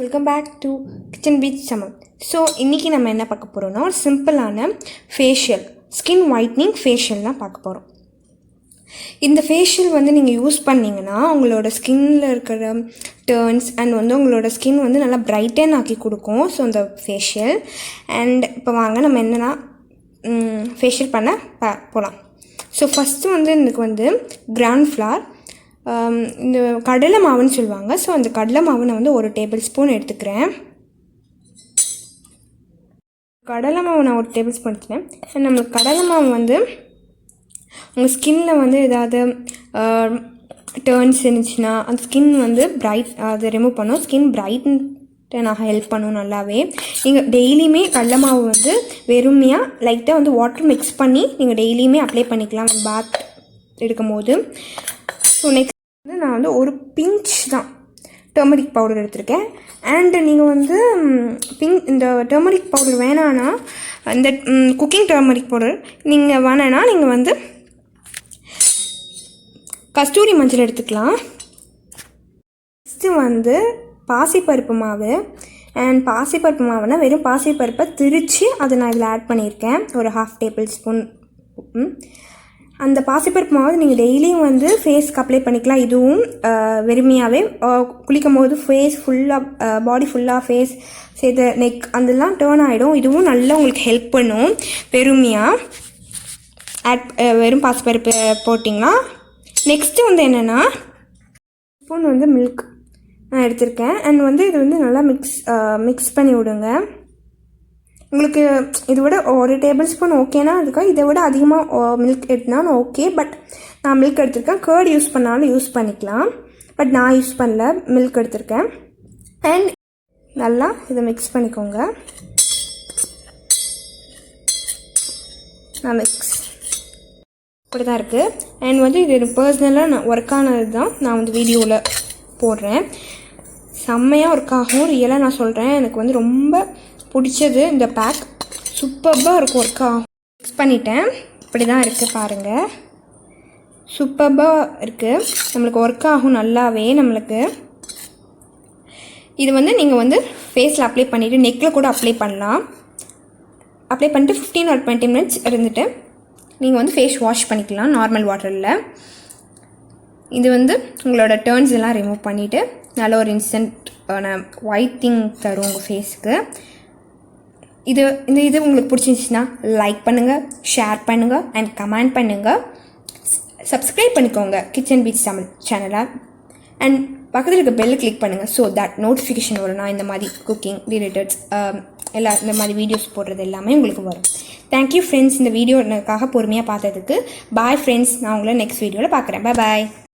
Welcome back to kitchen பீச் சமம். So இன்றைக்கி நம்ம என்ன பார்க்க போகிறோம்னா ஒரு சிம்பிளான ஃபேஷியல் ஸ்கின் ஒயிட்னிங் ஃபேஷியல் தான் பார்க்க போகிறோம். இந்த ஃபேஷியல் நீங்கள் யூஸ் பண்ணிங்கன்னா உங்களோட ஸ்கின்னில் இருக்கிற டர்ன்ஸ் அண்ட் உங்களோட ஸ்கின் நல்லா பிரைட்டன் ஆக்கி கொடுக்கும். ஸோ இந்த ஃபேஷியல் அண்ட் இப்போ வாங்க நம்ம என்னென்னா ஃபேஷியல் பண்ண போகலாம். ஸோ ஃபஸ்ட்டு எனக்கு கிராண்ட் ஃப்ளார் இந்த கடலை மாவுன்னு சொல்லுவாங்க. ஸோ அந்த கடலை மாவு நான் 1 டேபிள் ஸ்பூன் எடுத்துக்கிறேன். கடலை மாவு நான் 1 டேபிள் ஸ்பூன் எடுத்துக்கிறேன். நம்மளுக்கு கடலை மாவு உங்கள் ஸ்கின்னில் ஏதாவது டர்ன்ஸ் இருந்துச்சுன்னா அந்த ஸ்கின் பிரைட் அதை ரிமூவ் பண்ணும். ஸ்கின் பிரைட்டனாக ஹெல்ப் பண்ணும் நல்லாவே. நீங்கள் டெய்லியுமே கடலை மாவு வெறுமையாக லைட்டாக வாட்டர் மிக்ஸ் பண்ணி நீங்கள் டெய்லியுமே அப்ளை பண்ணிக்கலாம் பாத் எடுக்கும் போது. ஸோ நெக்ஸ்ட் நான் ஒரு பிஞ்ச் தான் டர்மரிக் பவுடர் எடுத்திருக்கேன். அண்டு நீங்கள் இந்த டர்மரிக் பவுடர் வேணான்னா இந்த குக்கிங் டர்மரிக் பவுடர் நீங்கள் வேணான்னா நீங்கள் கஸ்தூரி மஞ்சள் எடுத்துக்கலாம். நெக்ஸ்ட்டு பாசிப்பருப்பு மாவு. அண்ட் பாசிப்பருப்பு மாவுனா வெறும் பாசிப்பருப்பை திரித்து அதை நான் இதில் ஆட் பண்ணியிருக்கேன் ஒரு 1/2 டேபிள் ஸ்பூன். அந்த பாசிப்பருப்பு மாவு நீங்கள் டெய்லியும் ஃபேஸ்க்கு அப்ளை பண்ணிக்கலாம். இதுவும் வெறுமையாகவே குளிக்கும் போது ஃபேஸ் ஃபுல்லாக பாடி ஃபுல்லாக ஃபேஸ் சேர்த்து நெக் அதெல்லாம் டேர்ன் ஆகிடும். இதுவும் நல்லா உங்களுக்கு ஹெல்ப் பண்ணும். வெறுமையாக வெறும் பாசிப்பருப்பு போட்டிங்கன்னா. நெக்ஸ்ட்டு என்னென்னா ஸ்பூன் மில்க் நான் எடுத்திருக்கேன். அண்ட் இது நல்லா மிக்ஸ் பண்ணி விடுங்க. உங்களுக்கு இதை விட 1 டேபிள் ஸ்பூன் ஓகேனா அதுக்காக இதை விட அதிகமாக மில்க் எடுத்தினாலும் ஓகே. பட் நான் மில்க் எடுத்திருக்கேன். கேர்டு யூஸ் பண்ணாலும் யூஸ் பண்ணிக்கலாம். பட் நான் யூஸ் பண்ணல, மில்க் எடுத்திருக்கேன். அண்ட் நல்லா இதை மிக்ஸ் பண்ணிக்கோங்க. நான் மிக்ஸ் இப்படி தான் இருக்குது. அண்ட் இது எனக்கு பர்சனலாக நான் ஒர்க் ஆனது தான் நான் வீடியோவில் போடுறேன். செம்மையாக ஒர்க் ஆகும். ரியலாக நான் சொல்கிறேன். எனக்கு ரொம்ப பிடிச்சது இந்த பேக். சூப்பராக இருக்கும். ஒர்க் ஆகும். மிக்ஸ் பண்ணிட்டேன். இப்படி தான் இருக்குது பாருங்கள். சூப்பராக இருக்குது. நம்மளுக்கு ஒர்க் ஆகும் நல்லாவே. நம்மளுக்கு இது நீங்கள் ஃபேஸில் அப்ளை பண்ணிவிட்டு நெக்கில் கூட அப்ளை பண்ணலாம். அப்ளை பண்ணிட்டு 15 or 20 minutes இருந்துட்டு நீங்கள் ஃபேஸ் வாஷ் பண்ணிக்கலாம் நார்மல் வாட்டரில். இது உங்களோட டர்ன்ஸ் எல்லாம் ரிமூவ் பண்ணிவிட்டு நல்ல ஒரு இன்ஸ்டன்ட் ஒயிட்டிங் தரும் உங்கள் ஃபேஸுக்கு. இது உங்களுக்கு பிடிச்சிருந்துச்சுன்னா லைக் பண்ணுங்கள், ஷேர் பண்ணுங்கள் அண்ட் கமெண்ட் பண்ணுங்கள். சப்ஸ்கிரைப் பண்ணிக்கோங்க கிச்சன் பீச் தமிழ் சேனலை. அண்ட் பக்கத்தில் இருக்க பெல் கிளிக் பண்ணுங்கள். ஸோ தட் நோட்டிஃபிகேஷன் வரும். நான் இந்த மாதிரி குக்கிங் ரிலேட்டட்ஸ் இந்த மாதிரி வீடியோஸ் போடுறது எல்லாமே உங்களுக்கு வரும். தேங்க்யூ ஃப்ரெண்ட்ஸ், இந்த வீடியோ எனக்காக பொறுமையாக பார்த்ததுக்கு. பாய் ஃப்ரெண்ட்ஸ், நான் உங்களை நெக்ஸ்ட் வீடியோவில் பார்க்குறேன். பாய்.